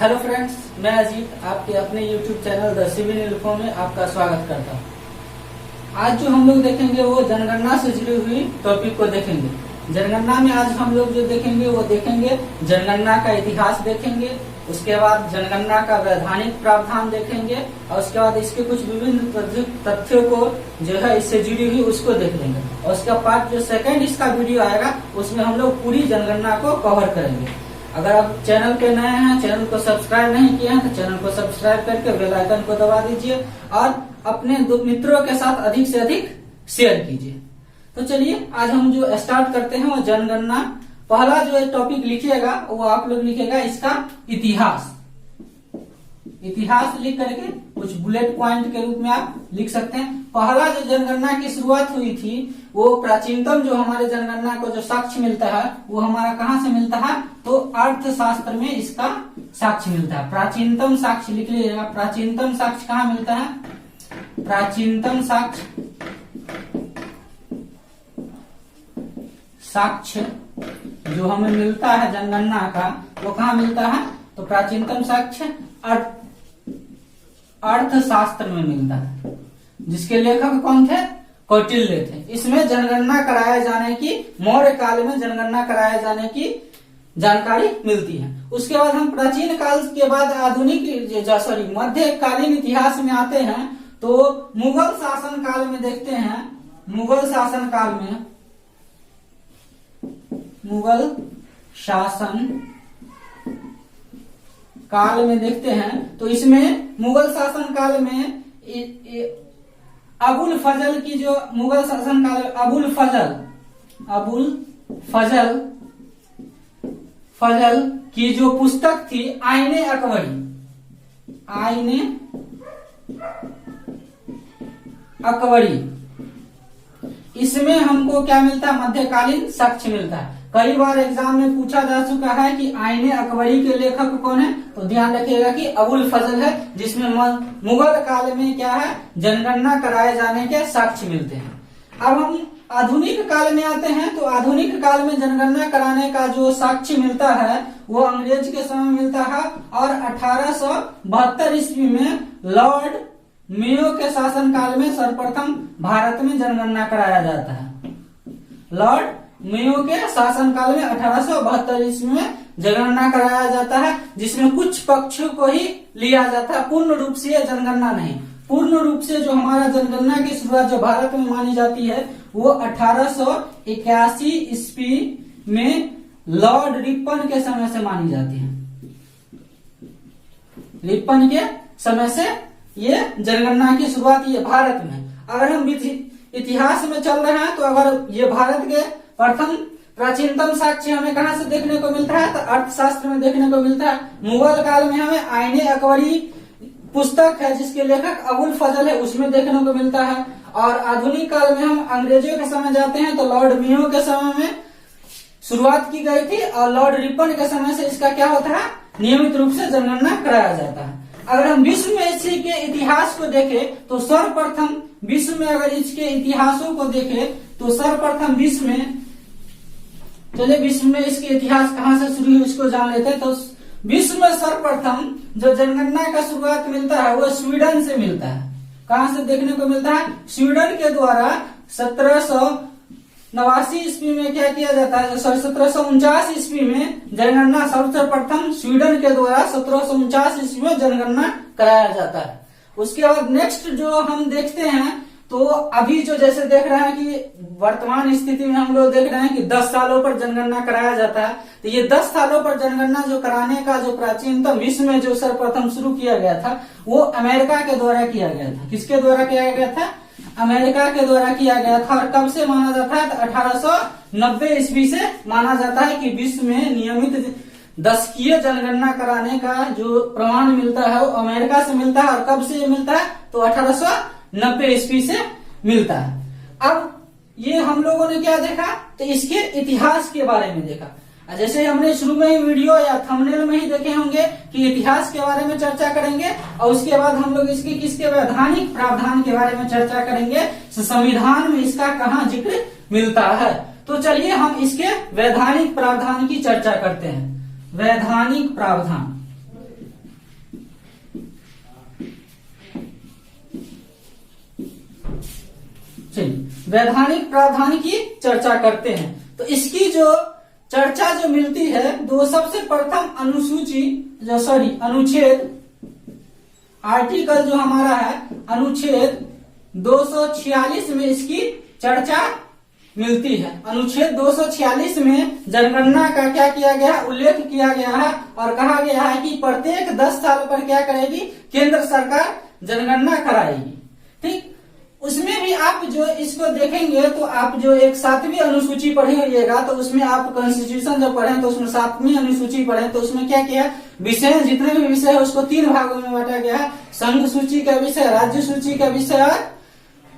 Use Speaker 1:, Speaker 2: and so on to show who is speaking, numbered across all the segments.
Speaker 1: Hello friends, मैं अजीत आपके अपने YouTube channel the civil info में आपका स्वागत करता हूँ। आज जो हम लोग देखेंगे वो जनगणना से जुड़ी हुई टॉपिक को देखेंगे। जनगणना में आज हम लोग जो देखेंगे वो देखेंगे जनगणना का इतिहास देखेंगे, उसके बाद जनगणना का वैधानिक प्रावधान देखेंगे और उसके बाद इसके कुछ विभिन्न तथ्यों को जो है इससे जुड़ी हुई उसको देख लेंगे। और उसका पार्ट जो सेकंड इसका वीडियो आएगा उसमें हम लोग पूरी जनगणना को कवर करेंगे। अगर आप चैनल पे नए हैं, चैनल को सब्सक्राइब नहीं किए हैं तो चैनल को सब्सक्राइब करके बेल आइकन को दबा दीजिए और अपने मित्रों के साथ अधिक से अधिक शेयर कीजिए। तो चलिए आज हम जो स्टार्ट करते हैं वो जनगणना। पहला जो टॉपिक लिखिएगा वो आप लोग लिखेगा इसका इतिहास। इतिहास लिख करके कुछ बुलेट पॉइंट के रूप में आप लिख सकते हैं। पहला जो जनगणना की शुरुआत हुई थी वो प्राचीनतम जो हमारे जनगणना को जो साक्ष्य मिलता है वो हमारा कहाँ से मिलता है, तो अर्थशास्त्र में इसका साक्ष्य मिलता है। प्राचीनतम साक्ष्य लिख लीजिएगा। प्राचीनतम साक्ष्य कहाँ मिलता है? प्राचीनतम साक्ष्य जो हमें मिलता है जनगणना का वो कहाँ मिलता है, तो प्राचीनतम साक्ष्य अर्थशास्त्र में मिलता है, जिसके लेखक कौन थे? कौटिल्य थे। इसमें जनगणना कराए जाने की, मौर्य काल में जनगणना कराए जाने की जानकारी मिलती है। उसके बाद हम प्राचीन काल के बाद आधुनिक मध्यकालीन इतिहास में आते हैं तो मुगल शासन काल में देखते हैं। मुगल शासन काल में देखते हैं तो इसमें मुगल शासन काल में अबुल फजल की जो मुगल शासन काल अबुल फजल की जो पुस्तक थी आईने अकबरी, इसमें हमको क्या मिलता है? मध्यकालीन साक्ष्य मिलता है। कई बार एग्जाम में पूछा जा चुका है कि आईने अकबरी के लेखक कौन है, तो ध्यान रखिएगा कि अबुल फजल है, जिसमें मुगल काल में क्या है, जनगणना कराए जाने के साक्ष्य मिलते हैं। अब हम आधुनिक काल में आते हैं तो आधुनिक काल में जनगणना कराने का जो साक्ष्य मिलता है वो अंग्रेज के समय मिलता है और 1872 ईस्वी में लॉर्ड मेयो के शासन काल में सर्वप्रथम भारत में जनगणना कराया जाता है। लॉर्ड मेयो के शासन काल में 1872 ईस्वी में जनगणना कराया जाता है, जिसमें कुछ पक्षों को ही लिया जाता है, पूर्ण रूप से जनगणना नहीं। पूर्ण रूप से जो हमारा जनगणना की शुरुआत जो भारत में मानी जाती है वो 1881 ईस्वी में लॉर्ड रिपन के समय से मानी जाती है। रिपन के समय से ये जनगणना की शुरुआत ये भारत में। अगर हम इतिहास में चल रहे हैं तो अगर ये भारत के प्रथम प्राचीनतम साक्ष्य हमें कहाँ से देखने को मिलता है, तो अर्थशास्त्र में देखने को मिलता है। मुगल काल में हमें आईने अकबरी पुस्तक है जिसके लेखक अबुल फजल है, उसमें देखने को मिलता है। और आधुनिक काल में हम अंग्रेजों के समय जाते हैं तो लॉर्ड मेयो के समय में शुरुआत की गई थी और लॉर्ड रिपन के समय से इसका क्या होता है, नियमित रूप से जनगणना कराया जाता है। अगर हम विश्व में इसी के इतिहास को देखें तो सर्वप्रथम विश्व में अगर इसके इतिहासों को देखें तो सर्वप्रथम विश्व में इसके इतिहास कहाँ से शुरू हुई इसको जान लेते हैं। तो विश्व में सर्वप्रथम जो जनगणना का शुरुआत मिलता है वो स्वीडन से मिलता है। कहाँ से देखने को मिलता है? स्वीडन के द्वारा 1789 ईस्वी में क्या किया जाता है, 1749 ईस्वी में जनगणना सर्वप्रथम स्वीडन के द्वारा 1749 ईस्वी में जनगणना कराया जाता है। उसके बाद नेक्स्ट जो हम देखते हैं तो अभी जो जैसे देख रहे हैं कि वर्तमान स्थिति में हम लोग देख रहे हैं कि 10 सालों पर जनगणना कराया जाता है। तो ये 10 सालों पर जनगणना जो कराने का जो प्राचीनतम विश्व में जो सर्वप्रथम शुरू किया गया था वो अमेरिका के द्वारा किया गया था। किसके द्वारा किया गया था? अमेरिका के द्वारा किया गया था। और कब से माना जाता है? तो 1890 ईस्वी से माना जाता है कि विश्व में नियमित दशकीय जनगणना कराने का जो प्रमाण मिलता है वो अमेरिका से मिलता है। और कब से ये मिलता है? तो 1890 ईस्वी से मिलता है। अब ये हम लोगों ने क्या देखा, तो इसके इतिहास के बारे में देखा। जैसे हमने शुरू में ही वीडियो या थंबनेल में ही देखे होंगे कि इतिहास के बारे में चर्चा करेंगे और उसके बाद हम लोग किसके वैधानिक प्रावधान के बारे में चर्चा करेंगे, संविधान में इसका कहाँ जिक्र मिलता है। तो चलिए हम इसके वैधानिक प्रावधान की चर्चा करते हैं। वैधानिक प्रावधान, चलिए वैधानिक प्रावधान की चर्चा करते हैं। तो इसकी जो चर्चा जो मिलती है तो सबसे प्रथम अनुच्छेद आर्टिकल जो हमारा है अनुच्छेद 246 में इसकी चर्चा मिलती है। अनुच्छेद 246 में जनगणना का क्या किया गया, उल्लेख किया गया है और कहा गया है कि प्रत्येक 10 साल पर क्या करेगी, केंद्र सरकार जनगणना कराएगी। ठीक, उसमें भी आप जो इसको देखेंगे तो आप जो एक 7वीं अनुसूची पढ़े होइएगा तो उसमें आप कॉन्स्टिट्यूशन जब पढ़े तो उसमें 7वीं अनुसूची पढ़े तो उसमें क्या किया, विषय जितने भी विषय है उसको 3 भागों में बांटा गया है। संघ सूची का विषय, राज्य सूची का विषय और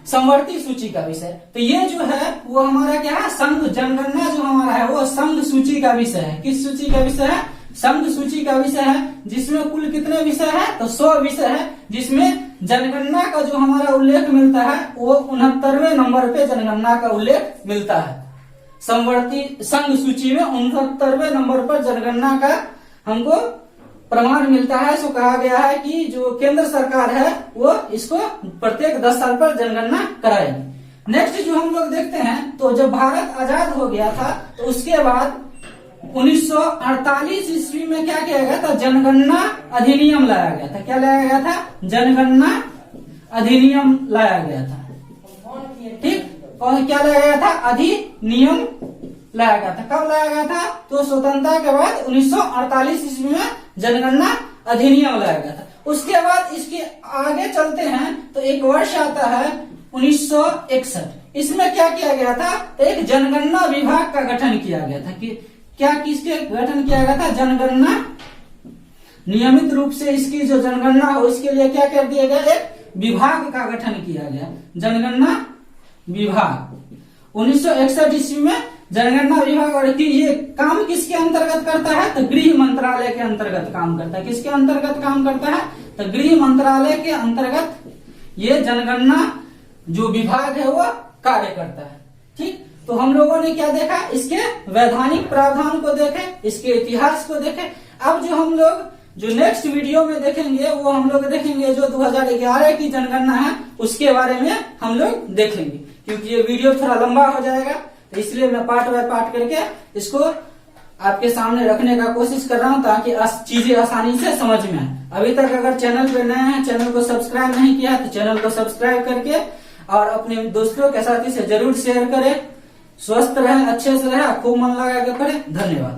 Speaker 1: समवर्ती सूची का विषय। तो ये जो है वो हमारा क्या है, संघ जनगणना जो हमारा है वो संघ सूची का विषय है। किस सूची का विषय है, संघ सूची का विषय है, जिसमें कुल कितने विषय है, तो 100 विषय है, जिसमें जनगणना का जो हमारा उल्लेख मिलता है वो 69वें नंबर पे जनगणना का उल्लेख मिलता है। समवर्ती संघ सूची में 69वें नंबर पर जनगणना का हमको प्रमाण मिलता है। सो कहा गया है कि जो केंद्र सरकार है वो इसको प्रत्येक 10 साल पर जनगणना कराएगी। नेक्स्ट जो हम लोग देखते हैं तो जब भारत आजाद हो गया था तो उसके बाद 1948 ईस्वी में क्या किया गया था, जनगणना अधिनियम लाया गया था। क्या लाया गया था, जनगणना अधिनियम लाया गया था। ठीक, और क्या लाया गया था, अधिनियम लाया गया था। कब लाया गया था, तो स्वतंत्रता के बाद 1948 ईस्वी में जनगणना अधिनियम लाया गया था। उसके बाद इसके आगे चलते हैं तो एक वर्ष आता है 1961। इसमें क्या किया गया था, एक जनगणना विभाग का गठन किया गया था। कि क्या किसके गठन किया गया था, जनगणना नियमित रूप से इसकी जो जनगणना हो इसके लिए क्या कर दिया गया, एक विभाग का गठन किया गया, जनगणना विभाग 1961 ईस्वी में जनगणना विभाग। और कि ये काम किसके अंतर्गत करता है, तो गृह मंत्रालय के अंतर्गत काम करता है। किसके अंतर्गत काम करता है, तो गृह मंत्रालय के अंतर्गत ये जनगणना जो विभाग है वो कार्य करता है। ठीक, तो हम लोगों ने क्या देखा, इसके वैधानिक प्रावधान को देखे, इसके इतिहास को देखे। अब जो हम लोग जो नेक्स्ट वीडियो में देखेंगे वो हम लोग देखेंगे जो 2011 की जनगणना है उसके बारे में हम लोग देखेंगे, क्योंकि ये वीडियो थोड़ा लंबा हो जाएगा तो इसलिए मैं पार्ट बाय पार्ट करके इसको आपके सामने रखने का कोशिश कर रहा हूँ ताकि चीजें आसानी से समझ में आए। अभी तक अगर चैनल पे नए हैं, चैनल को सब्सक्राइब नहीं किया तो चैनल को सब्सक्राइब करके और अपने दोस्तों के साथी से जरूर शेयर करें। स्वस्थ रहे, अच्छे से रहे, खूब मन लगा के पढ़े। धन्यवाद।